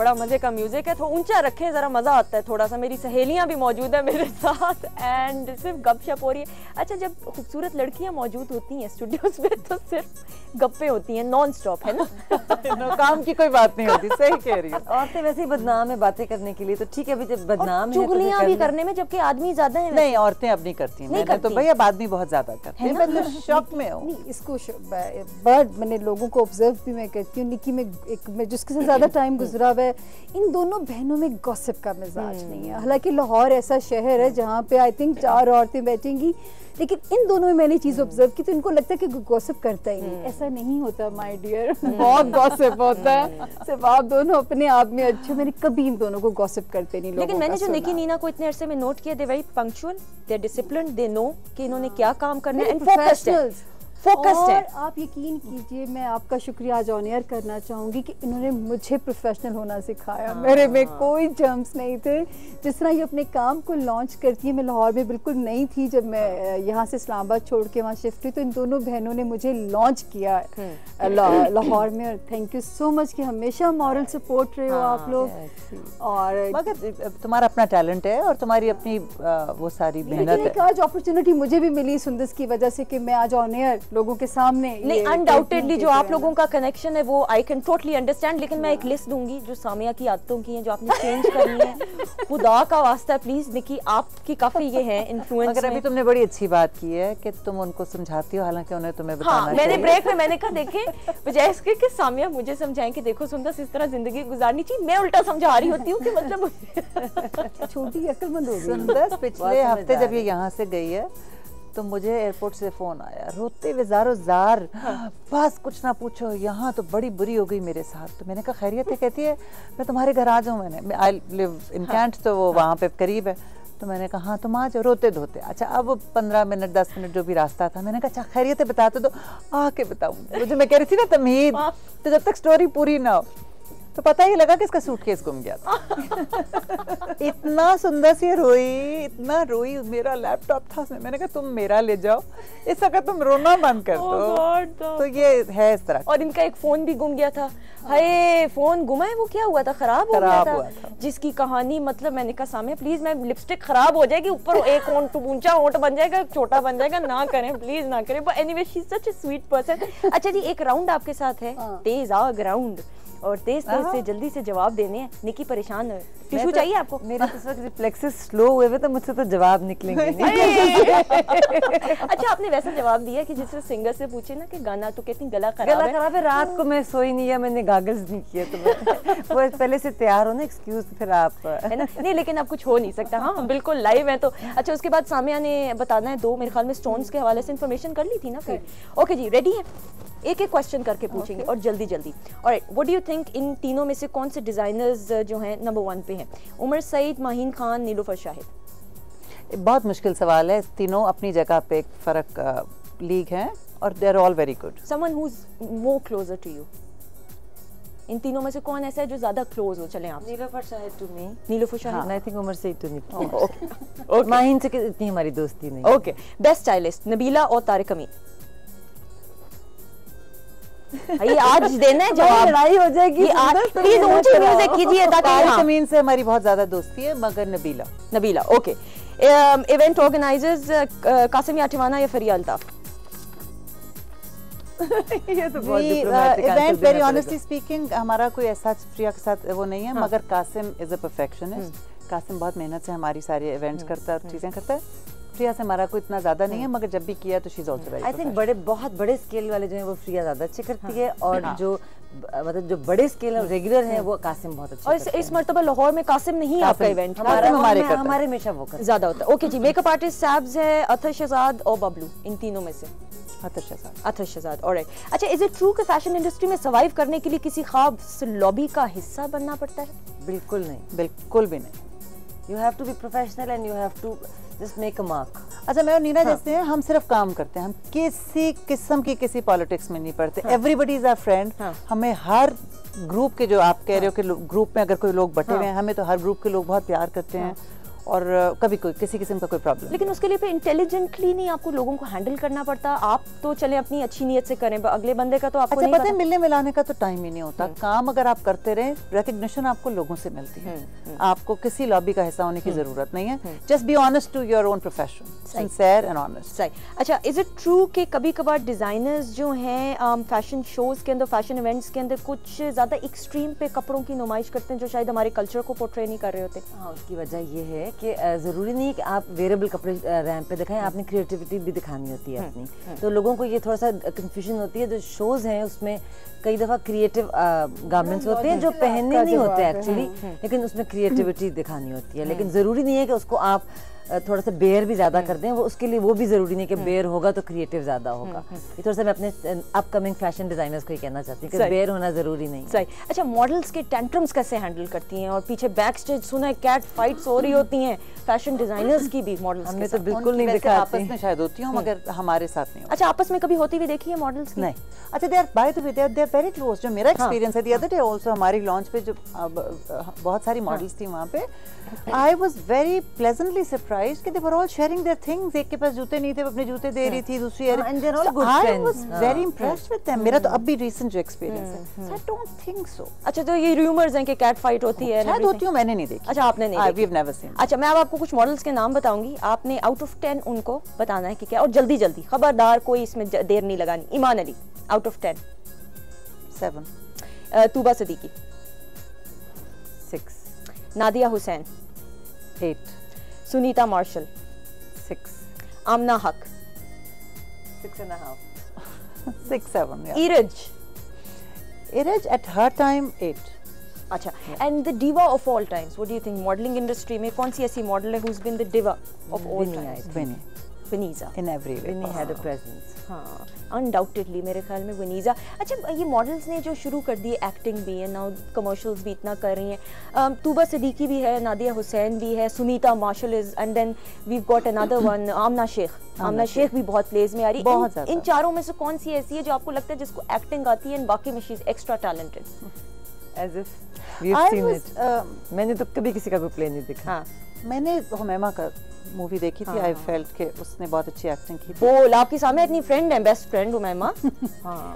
बड़ा मजे का म्यूजिक है, तो ऊंचा रखें जरा, मजा आता है थोड़ा सा। मेरी सहेलियां भी मौजूद है मेरे साथ एंड सिर्फ गपशप हो रही है। अच्छा, जब खूबसूरत लड़कियां मौजूद होती हैं स्टूडियोज में तो सिर्फ गप्पे होती हैं नॉन स्टॉप, है ना? काम की कोई बात नहीं होती, सही कह रही है। औरतें वैसे ही बदनाम है बातें करने के लिए, तो ठीक है, अभी जब बदनाम है चुगलियां भी करने में, जबकि आदमी ज्यादा है। नहीं, औरतें अब नहीं करती, मैंने तो भाई अब आदमी बहुत ज्यादा करते हैं, मैं तो शॉक में हूँ। इसको बट मैंने लोगों को ऑब्जर्व भी मैं करती हूँ, निकी में मैं जिसके साथ ज्यादा टाइम गुजरा हुआ है, इन दोनों बहनों में गॉसिप का मिजाज नहीं है। हालांकि लाहौर ऐसा शहर है जहाँ पे आई थिंक 4 औरतें बैठेंगी, लेकिन इन दोनों में मैंने चीज ऑब्जर्व की तो इनको लगता है कि गॉसिप करता ही नहीं। ऐसा नहीं होता माय डियर, बहुत गॉसिप होता है। सिर्फ आप दोनों अपने आप में अच्छे, मैंने कभी इन दोनों को गॉसिप करते नहीं। लेकिन मैंने जो निकी नीना को इतने अरसे में नोट किया, they very punctual, they disciplined, they know कि इन्होंने क्या काम करना है, एंड फोकस्ड है। और आप यकीन कीजिए, मैं आपका शुक्रिया आज ऑन एयर करना चाहूँगी कि इन्होंने मुझे प्रोफेशनल होना सिखाया। मेरे में कोई जम्प्स नहीं थे। जिस तरह ये अपने काम को लॉन्च करती है, मैं लाहौर में बिल्कुल नहीं थी जब मैं यहाँ से इस्लामाबाद छोड़ के वहाँ शिफ्ट हुई, तो इन दोनों बहनों ने मुझे लॉन्च किया लाहौर में। और थैंक यू सो मच कि हमेशा मॉरल सपोर्ट रहे हो आप लोग। और मगर तुम्हारा अपना टैलेंट है और तुम्हारी अपनी वो सारी मेहनत है। आज अपॉर्चुनिटी मुझे भी मिली सुंदस की वजह से कि मैं आज ऑन एयर लोगों के सामने। नहीं, अनडाउटेडली जो आप लोगों का कनेक्शन है वो आई कैन टोटली अंडरस्टैंड, लेकिन मैं एक लिस्ट दूंगी जो सामिया की आदतों की हैं जो आपने चेंज करनी है। खुदा का वास्ता प्लीज निकी, आपकी काफी ये है इन्फ्लुएंस। मगर अभी तुमने बड़ी अच्छी बात की है कि तुम उनको समझाती हो, हालांकि उन्हें तुम्हें बताना चाहिए। मैंने ब्रेक में मैंने कहा देखें, बजाय इसके कि सामिया मुझे समझाएं कि देखो सुंदस इस तरह जिंदगी गुजारनी चाहिए, मैं उल्टा समझा रही होती हूँ कि मतलब छोटी अक्लमंद हो गई। सुंदस पिछले हफ्ते जब ये यहाँ से गई है तो मुझे एयरपोर्ट से फोन आया, रोते हुए ज़ारो ज़ार, बस कुछ ना पूछो, यहाँ तो बड़ी बुरी हो गई मेरे साथ। तो मैंने कहा खैरियत है? कहती है मैं तुम्हारे घर आ जाऊँ। मैंने आई लिव इन कैंट, तो वो वहाँ पे करीब है। तो मैंने कहा हाँ तुम आ जाओ, रोते धोते। अच्छा, अब 15 मिनट 10 मिनट जो भी रास्ता था, मैंने कहा अच्छा खैरियत है बताते दो, आके बताऊँ। मुझे मैं कह रही थी ना तमहीद, तो जब तक स्टोरी पूरी ना हो तो पता ही लगा कि इसका सूटकेस गुम गया था। इतना सुंदर सी रोई, इतना रोई, मेरा लैपटॉप था उसमें। मैंने कहा तुम मेरा ले जाओ, इस वक्त तुम रोना बंद कर दो। तो ये है इस तरह। और इनका एक फोन भी गुम गया था। हाय, फोन गुमा है, वो क्या हुआ था? खराब हो गया था। जिसकी कहानी मतलब मैंने कहा सामने प्लीज, मैं लिपस्टिक खराब हो जाएगी, ऊपर एक होंठ ऊंचा होंठ बन जाएगा, छोटा बन जाएगा, ना करें प्लीज, ना करें। But anyway she is such a sweet person. अच्छा जी, एक राउंड आपके साथ है, तेज आग राउंड, और तेज तेज से जल्दी से जवाब देने हैं। निकी परेशान है, टिश्यू चाहिए आपको? मेरे तो इस वक्त रिफ्लेक्सेस स्लो हुए हुए, तो मुझसे तो जवाब निकलेंगे नहीं। अच्छा, आपने वैसा जवाब दिया कि जिससे सिंगर से पूछे ना कि गाना, तो कहती गला खराब है। रात को मैं सोई नहीं या मैंने गागल्स नहीं किया, तो वो पहले से तैयार हो ना एक्सक्यूज, फिर आप है ना। नहीं, लेकिन अब कुछ हो नहीं सकता। हाँ बिल्कुल लाइव है तो। अच्छा, उसके बाद सामिया ने बताना है 2 मेरे ख्याल में स्टोन्स के हवाले से इन्फॉर्मेशन कर ली थी ना फिर। ओके जी, रेडी है? एक एक क्वेश्चन करके पूछेंगे और जल्दी जल्दी। Alright, what do you think in तीनों में से कौन से डिजाइनर्स जो हैं नंबर 1 पे हैं? उमर सईद, माहीन खान, नीलूफर शाहिद। बहुत मुश्किल सवाल है। तीनों अपनी जगह पे एक फर्क लीग हैं और they are all very good. Someone who is more closer to you? इन तीनों में से कौन ऐसा है जो ज्यादा क्लोज हो? चलें आप। Nilofar Shahid to me. Nilofar Shahid. I think Umar Saeed to me. Okay, Maheen से इतनी हमारी दोस्ती नहीं। ओके, बेस्ट स्टाइलिस्ट नबीला और तारिक अमीन। ये आज देना है जवाब, लड़ाई हो जाएगी। प्लीज ऊंची म्यूजिक कीजिए ताकि तारिक अमीन से हमारी बहुत ज्यादा दोस्ती है, मगर Nabila. Okay, event organizers Qasim याटिवाना या फरिया अल्ताफ? ये तो बहुत diplomatic event, very honestly speaking हमारा कोई ऐसा फ्रिया के साथ वो नहीं है। मगर Qasim is a perfectionist. Qasim बहुत मेहनत से हमारी सारी इवेंट्स करता है और चीजें करता है। फ्रिया से हमारा कोई इतना ज्यादा नहीं है, मगर जब भी किया तो she is also very. I think बहुत बड़े स्केल वाले जो है वो फ्रिया ज्यादा अच्छी करती है, और जो मतलब जो बड़े स्केल और रेगुलर है वो कासिम बहुत अच्छा। और इस मर्तबा लाहौर में कासिम नहीं है आपका इवेंट? हमारे हमेशा वो ज्यादा होता है। ओके जी, मेकअप आर्टिस्ट सैब्स है, अतर शहजाद और बबलू, इन तीनों में से? अतर शहजाद। ऑलराइट। अच्छा, इज इट ट्रू कि फैशन इंडस्ट्री में सर्वाइव करने के लिए किसी खास लॉबी का हिस्सा बनना पड़ता है? बिल्कुल नहीं, बिल्कुल भी नहीं। You have to be professional and you have to just make a mark. अच्छा, मैं और नीना जैसे हैं, हम सिर्फ काम करते हैं, हम किसी किस्म की किसी पॉलिटिक्स में नहीं पड़ते। Everybody is our friend. हमें हर ग्रुप के, जो आप कह रहे हो कि ग्रुप में अगर कोई लोग बटे हुए हैं, हमें तो हर ग्रुप के लोग बहुत प्यार करते हैं और कभी कोई किसी किस्म का कोई प्रॉब्लम। लेकिन उसके लिए इंटेलिजेंटली नहीं आपको लोगों को हैंडल करना पड़ता। आप तो चले अपनी अच्छी नीयत से करें, अगले बंदे का तो आपको अच्छा नहीं पता है, मिलने मिलाने का तो टाइम ही नहीं होता। काम अगर आप करते रहे, रिकग्निशन आपको लोगों से मिलती है। आपको किसी लॉबी का हिस्सा होने की जरूरत नहीं है। Just be honest to your own profession, sincere and honest. सही। अच्छा, इज इट ट्रू कि कभी कभार डिजाइनर्स जो हैं फैशन शोज के अंदर, फैशन इवेंट्स के अंदर कुछ ज्यादा एक्सट्रीम पे कपड़ों की नुमाइश करते हैं जो शायद हमारे कल्चर को पोर्ट्रे नहीं कर रहे होते? हाँ, उसकी वजह ये है कि ज़रूरी नहीं है कि आप वेरेबल कपड़े रैंप पे दिखाएं, आपने क्रिएटिविटी भी दिखानी होती है अपनी। तो लोगों को ये थोड़ा सा कंफ्यूजन होती है। जो शोज़ हैं उसमें कई दफ़ा क्रिएटिव गारमेंट्स होते हैं जो पहनने नहीं होते एक्चुअली, लेकिन उसमें क्रिएटिविटी दिखानी होती है। लेकिन ज़रूरी नहीं है कि उसको आप थोड़ा सा बेयर भी ज़्यादा कर दें। वो उसके लिए वो भी ज़रूरी नहीं कि बेयर होगा तो क्रिएटिव ज़्यादा होगा। ये थोड़ा सा मैं अपने अपकमिंग फैशन डिज़ाइनर्स को ही कहना चाहती हूँ कि बेयर होना ज़रूरी नहीं है। सही। अच्छा, मॉडल्स के टेंट्रम्स कैसे हैंडल करती हैं? और पीछे बैक स्टेज सुना है कैट फाइट्स हो रही होती हैं फैशन डिजाइनर्स की भी मॉडल्स हमें के तो बिल्कुल नहीं दिखाते। आपस में शायद होती हूँ मगर हमारे साथ नहीं होती। अच्छा, आपस में कभी होती हुई देखी है मॉडल्स की? नहीं। अच्छा, they are by the way they are very close. जो मेरा एक्सपीरियंस है, द अदर डे आल्सो हमारी लॉन्च पे जो बहुत सारी मॉडल्स थी वहाँ पे, I was very pleasantly surprised कि they were all sharing their things. एक के पास जूते नहीं थे, अपने जूते दे रही थी, दूसरी आई was very impressed with them. मेरा तो अब भी रीसेंट जो एक्सपीरियंस है, आई डोंट थिंक सो। अच्छा, तो ये रूमर्स हैं कि कैट फाइट होती है? शायद होती हूँ, मैंने नहीं देखी। अच्छा, आपने नहीं देखी? We have never seen. अच्छा, मैं अब आपको कुछ मॉडल्स के नाम बताऊंगी, आपने आउट ऑफ 10 उनको बताना है कि क्या, और जल्दी जल्दी, खबरदार कोई इसमें देर नहीं लगानी। Iman Ali out of 10। 7। Tooba Siddiqui 6। Nadia Hussain 8। Sunita Marshall 6। Amna Haq 6.5। 6, 7, yeah. Iraj at her time 8. अच्छा, and the diva of all times, what do you think? Modelling industry में कौन सी ऐसी मॉडल है who's been the diva of all times? Winnie. वनीजा In every way. Winnie had a presence. हाँ, undoubtedly मेरे ख्याल में वनीजा। अच्छा, ये मॉडल्स ने जो शुरू कर दी है, एक्टिंग भी है नाउ, कमर्शियल्स भी इतना कर रही हैं। तूबा सिद्दीकी भी है, नादिया हुसैन भी है, Sunita Marshall is, and then we got another one, Amna Sheikh. Amna Sheikh भी बहुत प्लेस में आ रही है। बहुत ज़्यादा। इन चारों में से कौन सी ऐसी है जो आपको लगता है जिसको एक्टिंग आती है, बाकी में she is extra talented? As if we've seen it. मैंने तो कभी किसी का कोई प्ले नहीं देखा। हाँ, मैंने हुमैमा का मूवी देखी थी। आई फेल्ट कि उसने बहुत अच्छी एक्टिंग की थी। बोल, आपकी सामने इतनी फ्रेंड है, बेस्ट फ्रेंड उमैमा।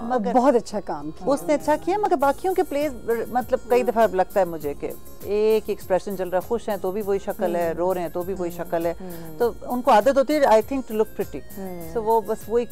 मगर बहुत अच्छा काम किया उसने अच्छा किया, मगर बाकियों के प्लेस मतलब कई दफा लगता है मुझे कि एक ही एक्सप्रेशन चल रहा है, खुश हैं तो भी वही शक्ल है, रो रहे हैं तो भी वही शक्ल है, तो उनको आदत होती है I think to look pretty, so वो बस वही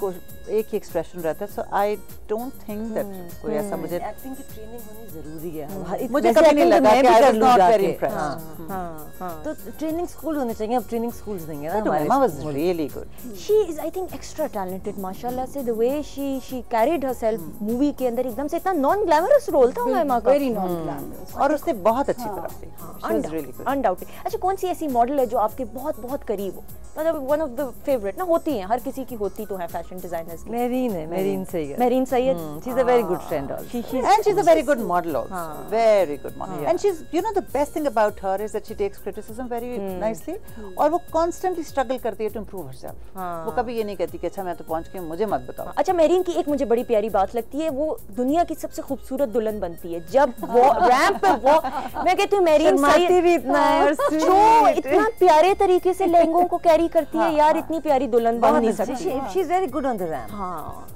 एक ही एक्सप्रेशन रहता है। So I don't think that कोई ऐसा मुझे एक्टिंग की ट्रेनिंग होनी जरूरी है। मुझे कभी नहीं लगा कि I was not very impressed. तो ट्रेनिंग स्कूल होने चाहिए, अब ट्रेनिंग स्कूल्स नहीं है ना हमारे। Emma was really good. She is, I think, extra talented. माशाल्लाह से the way she carried herself movie के अंदर, एकदम से इतना नॉन ग्लैमरस रोल था उमैमा का, वेरी नॉन ग्लैमरस, और उसने बहुत अच्छी तरह की। She was really good. Undaunted. अच्छा, कौन सी ऐसी मॉडल है जो आपके बहुत बहुत करीब हो, मतलब वन ऑफ द फेवरेट ना? होती हैं, हर किसी की होती तो है फैशन डिजाइनर्स की। मेरीन सही है। Marine Syed, she is a very good friend also, And she's a very good model also. Very good model. And she's, you know, the best thing about her is that she takes criticism very nicely. और वो constantly struggle करती है to improve herself. वो कभी ये नहीं कहती कि अच्छा मैं तो पहुंच गई, मुझे मत बताओ। अच्छा, मेरीन की एक मुझे बड़ी प्यारी बात लगती है, वो दुनिया की सबसे खूबसूरत दुल्हन बनती है जब वो रैंप पे वो, मैं कहती हूँ मेरीन शर्माती भी इतना है और जो इतना प्यारे तरीके से लहंगों को कैरी करती है, यार इतनी प्यारी दुल्हन बन नहीं सकती। She is very good on the ramp. हाँ,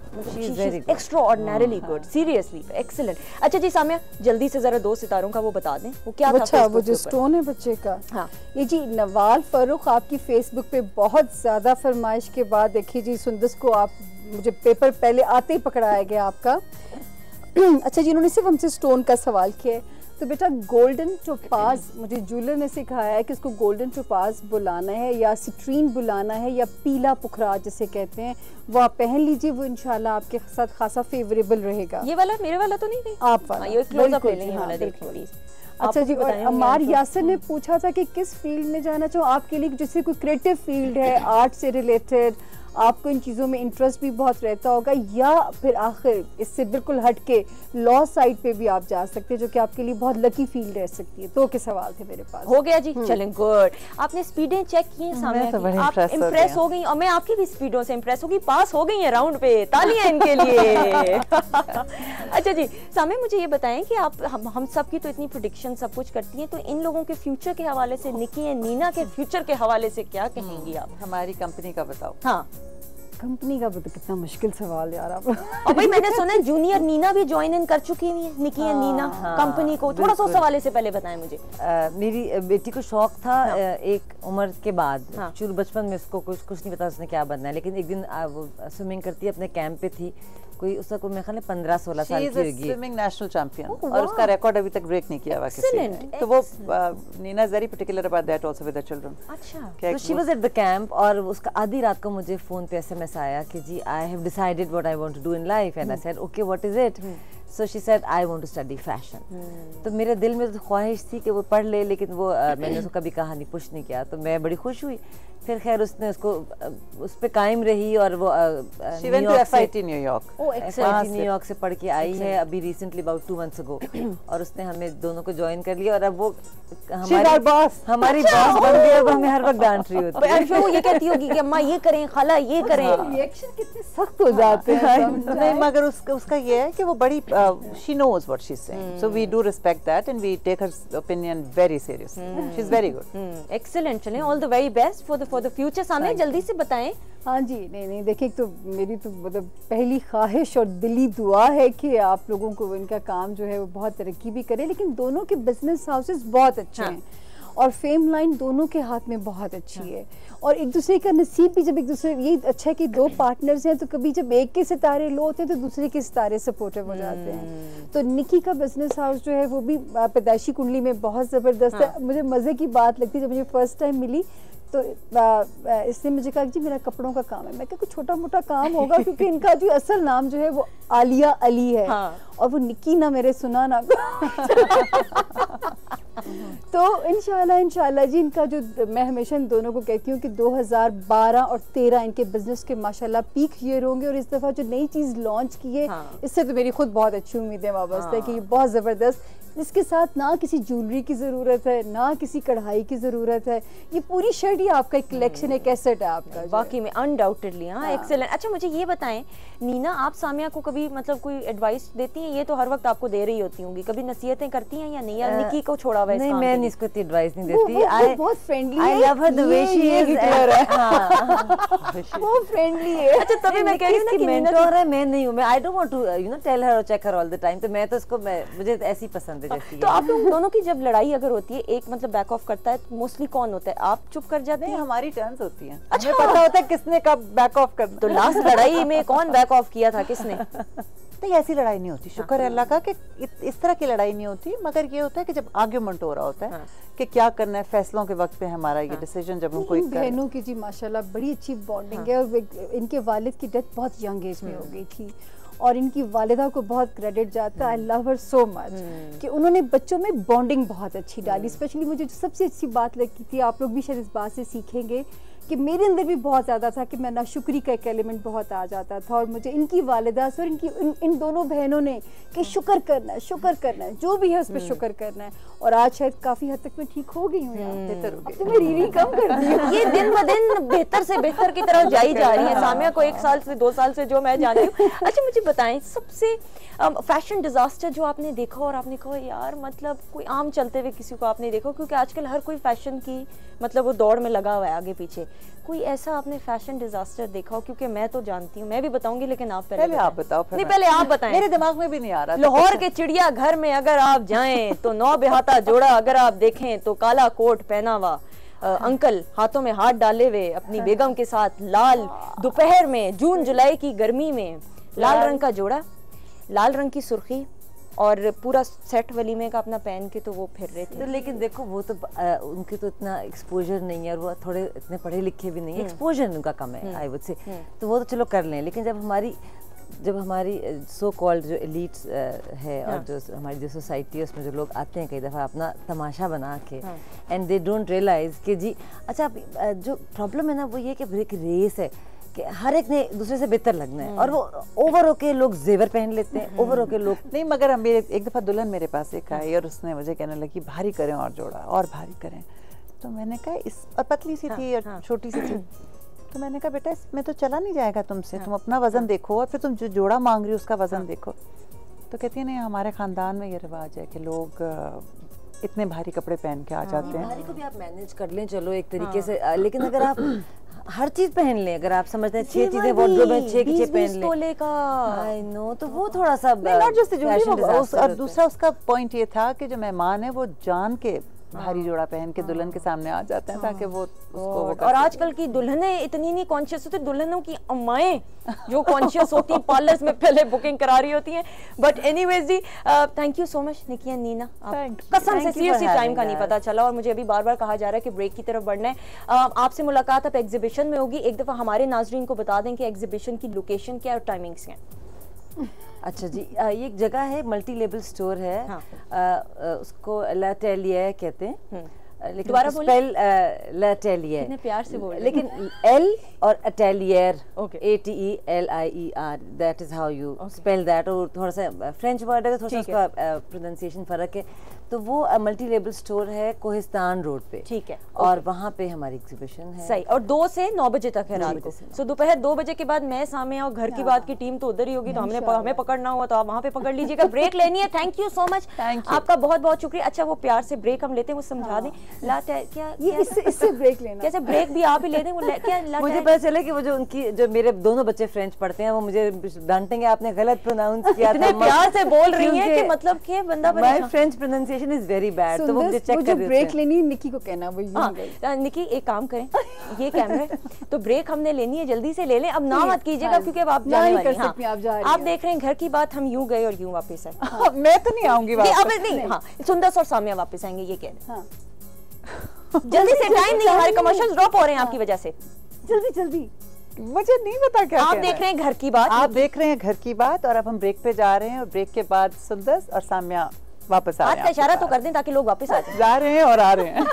एक्स्ट्राऑर्डिनरीली गुड, सीरियसली एक्सीलेंट। अच्छा जी सामिया, जल्दी से जरा 2 सितारों का वो बता दें, वो क्या था? अच्छा, वो जो स्टोन है बच्चे का, हाँ, ये जी नवाल फारूक आपकी फेसबुक पे बहुत ज्यादा फरमाइश के बाद, देखिए जी सुंदस को आप, मुझे पेपर पहले आते ही पकड़ाया गया आपका। अच्छा जी, इन्होंने सिर्फ हमसे स्टोन का सवाल किया है, तो बेटा गोल्डन टोपाज, मुझे ज्वेलर ने सिखाया है कि इसको गोल्डन टोपाज बुलाना है या सिट्रीन बुलाना है या पीला पुखराज जिसे कहते हैं, वो आप पहन लीजिए, वो इंशाल्लाह आपके साथ खासा फेवरेबल रहेगा। ये वाला मेरे वाला तो नहीं है? आप वाला, ये क्लोज अप ले लेंगे हाँ, वाला, देखिए प्लीज। अच्छा जी, और अमार यासर ने पूछा था कि किस फील्ड में जाना चाहो आपके लिए, जैसे कोई क्रिएटिव फील्ड है, आर्ट से रिलेटेड, आपको इन चीज़ों में इंटरेस्ट भी बहुत रहता होगा, या फिर आखिर इससे बिल्कुल हट के लॉ साइड पे भी आप जा सकते हैं, जो कि आपके लिए बहुत लकी फील्ड रह सकती है। तो के सवाल थे मेरे पास। हो गया जी, चलें गुड। आपने स्पीडें चेक की हैं सामने, तो आप इम्प्रेस हो गई, और मैं आपकी भी स्पीडों से इम्प्रेस हो गई, पास हो गई है राउंड पे, तालियां इनके लिए। अच्छा जी सामने, मुझे ये बताएं कि आप हम सब की तो इतनी प्रेडिक्शन सब कुछ करती हैं, तो इन लोगों के फ्यूचर के हवाले से, निकी एंड नीना के फ्यूचर के हवाले से क्या कहेंगी आप? हमारी कंपनी का बताओ। हाँ, कंपनी का तो कितना मुश्किल सवाल यार आप। और भाई मैंने सुना है जूनियर नीना भी ज्वाइन इन कर चुकी हुई है, निकी एंड नीना कंपनी को। थोड़ा सा उस हवाले से पहले बताएं मुझे। मेरी बेटी को शौक था एक उम्र के बाद, शुरू बचपन में उसको कुछ नहीं पता उसने क्या बनना है, लेकिन एक दिन वो स्विमिंग करती है, अपने कैंप पे थी, कोई उसका कोई मेरे ख्याल 15-16 साल की होगी, स्विमिंग नेशनल चैंपियन, और उसका रिकॉर्ड अभी तक ब्रेक नहीं किया हुआ किसी ने। तो वो Neena is very particular about that also with the children. अच्छा, तो she was at the camp, और उसका आधी रात को मुझे फोन पे एसएमएस आया कि जी I have decided what I want to do in life, and I said okay what is it? So she said I want to study fashion. तो मेरे दिल में तो ख्वाहिश थी कि वो पढ़ ले, लेकिन वो मैंने उसको कभी कहा नहीं, पुश नहीं किया, तो मैं बड़ी खुश हुई। फिर खैर उसने उसको उस पे कायम रही, और वो न्यूयॉर्क से पढ़ के आई है अभी रिसेंटली अबाउट 2 months ago, और उसने हमें दोनों को ज्वाइन कर लिया, और अब वो हमारी बॉस बन गई, अब हमें हर वक्त डांट रही होती है। वो ये कहती होगी कि अम्मा ये करें, खाला ये करें। रिएक्शन कितने सख्त हो जाते हैं। नहीं, मगर उसका ये है कि वो बड़ी she knows what she's saying, so we do respect that and we take her opinion very seriously. She's very good. Excellent, चलें, all the very best for the future। सामने जल्दी से बताएं। हाँ जी, नहीं देखिए, तो मेरी तो मतलब पहली ख्वाहिश और दिली दुआ है कि आप लोगों को इनका काम जो है वो बहुत तरक्की भी करे, लेकिन दोनों के बिजनेस हाउसेस बहुत अच्छे हैं, और फेम लाइन दोनों के हाथ में बहुत अच्छी है, और एक दूसरे का नसीब भी, जब एक दूसरे, ये अच्छा है कि दो पार्टनर्स हैं, तो कभी जब एक के सितारे लो होते हैं तो दूसरे के सितारे सपोर्टिव हो जाते हैं। तो निकी का बिजनेस हाउस जो है वो भी पैदाइशी कुंडली में बहुत ज़बरदस्त है। मुझे मज़े की बात लगती है, जब मुझे फर्स्ट टाइम मिली तो इसने मुझे कहा कि जी मेरा कपड़ों का काम है। मैं कहा कुछ छोटा मोटा काम होगा, क्योंकि इनका जो असल नाम जो है वो आलिया अली है, और वो निकी ना मेरे सुना ना। तो इंशाल्लाह जी, इनका जो, मैं हमेशा इन दोनों को कहती हूँ कि 2012 और 13 इनके बिजनेस के माशाल्लाह पीक ईयर होंगे, और इस दफ़ा जो नई चीज़ लॉन्च की है इससे तो मेरी खुद बहुत अच्छी उम्मीदें वाबस्ता है कि ये बहुत ज़बरदस्त, इसके साथ ना किसी ज्वेलरी की ज़रूरत है, ना किसी कढ़ाई की ज़रूरत है, ये पूरी शर्ट ही आपका एक कलेक्शन है, कैसेट है आपका, बाकी में अनडाउटेडली। हाँ, एक्सेलेंट। अच्छा मुझे ये बताएं नीना, आप सामिया को कभी मतलब कोई एडवाइस देती हैं? ये तो हर वक्त आपको दे रही होती होंगी, कभी नसीहतें करती हैं या नहीं? या निकी को छोड़ा हुआ है? नहीं, मैं इसको इतनी एडवाइस नहीं देती। वो बहुत फ्रेंडली है, I love her the way she is, वो फ्रेंडली है। अच्छा, तभी मैं कह रही हूं ना कि मेंटोर है, मैं नहीं हूं, मैं I don't want to you know tell her और check her all the time, तो मैं तो इसको, मुझे ऐसी पसंद है जैसी। तो आप लोग दोनों की जब लड़ाई अगर होती है, एक मतलब बैक ऑफ करता है, तो मोस्टली कौन होता है? आप चुप कर जाते हैं? हमारी टर्न्स होती हैं। अच्छा, हमें पता होता है किसने कब बैक ऑफ करना। तो लास्ट लड़ाई में कौन बैक ऑफ किया था, किसने? नहीं, ऐसी लड़ाई नहीं होती, शुक्र है अल्लाह का कि इस तरह की लड़ाई नहीं होती, मगर ये होता है कि जब आर्ग्यूमेंट हो रहा होता है कि क्या करना है, फैसलों के वक्त पे हमारा ये डिसीजन जब हम कोई बहनों की जी माशाल्लाह बड़ी अच्छी बॉन्डिंग है, और इनके वालिद की डेथ बहुत यंग एज में हो गई थी, और इनकी वालिदा को बहुत क्रेडिट जाता है, I love her so much, कि उन्होंने बच्चों में बॉन्डिंग बहुत अच्छी डाली। स्पेशली मुझे जो सबसे अच्छी बात लगी थी, आप लोग भी शायद इस बात से सीखेंगे, कि मेरे अंदर भी बहुत ज़्यादा था कि मैं नाशुक्री का एक एलिमेंट बहुत आ जाता था, और मुझे इनकी वालिदा से और इन दोनों बहनों ने कि शुक्र करना है, जो भी है उस पर शुक्र करना है, और आज शायद काफ़ी हद तक मैं ठीक हो गई हूँ, बेहतर हो गई, तो मैं रीरी कम कर दी हूँ। ये दिन ब दिन बेहतर से बेहतर की तरफ जाई जा रही है सामिया को, 1 साल से 2 साल से जो मैं जान रही हूँ। अच्छा मुझे बताएं, सबसे फैशन डिजास्टर जो आपने देखा और आपने कहा यार, मतलब कोई आम चलते हुए किसी को आपने देखा, क्योंकि आजकल हर कोई फैशन की मतलब वो दौड़ में लगा हुआ है आगे पीछे, कोई ऐसा आपने फैशन डिजास्टर देखा हो? क्योंकि मैं तो जानती हूँ, मैं भी बताऊंगी, लेकिन आप पहले आप बताओ। नहीं, पहले आप बताएं, मेरे दिमाग में भी नहीं आ रहा। लाहौर के चिड़िया घर में अगर आप जाएं तो 9 बेहाता जोड़ा अगर आप देखें तो काला कोट पहना हुआ अंकल हाथों में हाथ डाले हुए अपनी बेगम के साथ, लाल दोपहर में जून जुलाई की गर्मी में, लाल रंग का जोड़ा, लाल रंग की सुर्खी, और पूरा सेट वलीमे का अपना पहन के तो वो फिर रहे थे। तो लेकिन देखो वो तो उनके तो इतना एक्सपोजर नहीं है, और वो थोड़े इतने पढ़े लिखे भी नहीं है, एक्सपोजर उनका कम है आई वुड से, तो वो तो चलो कर लें। लेकिन जब हमारी सो कॉल्ड जो एलीट्स है, और जो हमारी जो सोसाइटी है उसमें जो लोग आते हैं कई दफ़ा अपना तमाशा बना के, एंड दे डोंट रियलाइज कि जी अच्छा जो प्रॉब्लम है ना वो ये कि एक रेस है कि हर एक ने दूसरे से बेहतर लगना है, और वो ओवर होके लोग जेवर पहन लेते हैं, ओवर होके लोग नहीं। मगर हम एक दफ़ा दुल्हन मेरे पास एक आई और उसने मुझे कहने लगी भारी करें और जोड़ा और भारी करें। तो मैंने कहा इस, और पतली सी थी और छोटी सी थी, तो मैंने कहा बेटा इसमें तो चला नहीं जाएगा तुमसे, तुम अपना वजन देखो और फिर तुम जो जोड़ा मांग रही हो उसका वजन देखो। तो कहती है नहीं हमारे ख़ानदान में ये रिवाज है कि लोग इतने भारी कपड़े पहन के आ जाते हैं। भारी को भी आप मैनेज कर लें चलो एक तरीके से, लेकिन अगर आप हर चीज पहन लें, अगर आप समझते हैं 6 चीजें वार्डरोब में 6 की 6 पहन लें, तोले का आई नो, तो वो थोड़ा सा नॉट जस्ट ज्वेलरी। और दूसरा उसका पॉइंट ये था कि जो मेहमान है वो जान के भारी जोड़ा पहन के दुल्हन के सामने आ जाते हैं ताकि वो उसको और आजकल की दुल्हनें इतनी नहीं कॉन्शियस होती, दुल्हनों की अम्माएं जो कॉन्शियस होती हैं पार्लर्स में पहले बुकिंग करा रही होती हैं। बट एनीवेज जी, thank you so much Nikki and Neena, कसम से सीरियसली टाइम का नहीं पता चला और मुझे अभी बार बार कहा जा रहा है कि ब्रेक की तरफ बढ़ना है। आपसे मुलाकात अब एग्जीबिशन में होगी। एक दफा हमारे नाजरीन को बता दें कि एग्जीबिशन की लोकेशन क्या और टाइमिंग्स क्या है। अच्छा जी, ये एक जगह है, मल्टी लेबल स्टोर है। हाँ। उसको लैटेलियर कहते हैं, लेकिन दोबारा स्पेल लैटेलियर, कितने प्यार से बोल रहे हैं, लेकिन एल और अटेलियर, Okay. ATELIER, that is how you spell that. और थोड़ा सा फ्रेंच वर्ड है तो थोड़ा सा उसका प्रोनाउंसिएशन फर्क है। तो वो मल्टी लेबल स्टोर है कोहिस्तान रोड पे, ठीक है, और वहाँ पे हमारी एग्जीबिशन है। सही, और 2 से 9 बजे तक है रात को। सो दोपहर 2 बजे के बाद मैं सामने और घर की बात की टीम तो उधर ही होगी, तो हमें पकड़ना हुआ तो आप वहाँ पे पकड़ लीजिएगा। ब्रेक लेनी है। थैंक यू सो मच, आपका बहुत बहुत शुक्रिया। अच्छा वो प्यार से ब्रेक हम लेते हैं, वो समझा दें क्या ये इससे ब्रेक लेना, कैसे ब्रेक भी आप ही ले दें, वो क्या मुझे पता चला कि वो जो उनकी जो मेरे दोनों बच्चे फ्रेंच पढ़ते हैं वो मुझे डांटेंगे आपने गलत प्रोनाउंस किया था। इतने प्यार से बोल रही हैं कि मतलब कि बंदा my French pronunciation is very bad, तो वो मुझे चेक कर रहे थे। ब्रेक लेनी है निकी को कहना वो यूं। निकी एक काम करें, ये कैमरा है तो ब्रेक हमने लेनी है, जल्दी से ले लें। अब ना मत कीजिएगा क्योंकि अब आप जाने वाली हैं। आप देख रहे हैं घर की बात, हम यूं गए और यूं वापस आए। मैं तो नहीं आऊंगी वापस। नहीं, हाँ सुंदर और सामिया वापस आएंगे, ये कह रहे। जल्दी से, टाइम नहीं, हमारे कमर्शियल्स ड्रॉप हो रहे हैं आपकी वजह से। जल्दी मुझे नहीं पता क्या आप देख रहे हैं घर की बात, आप देख रहे हैं घर की बात, और अब हम ब्रेक पे जा रहे हैं और ब्रेक के बाद सुंदर और सामिया वापस आ रहे हैं। हाथ का इशारा तो कर दें ताकि लोग वापस आ जाएं। जा रहे हैं और आ रहे हैं।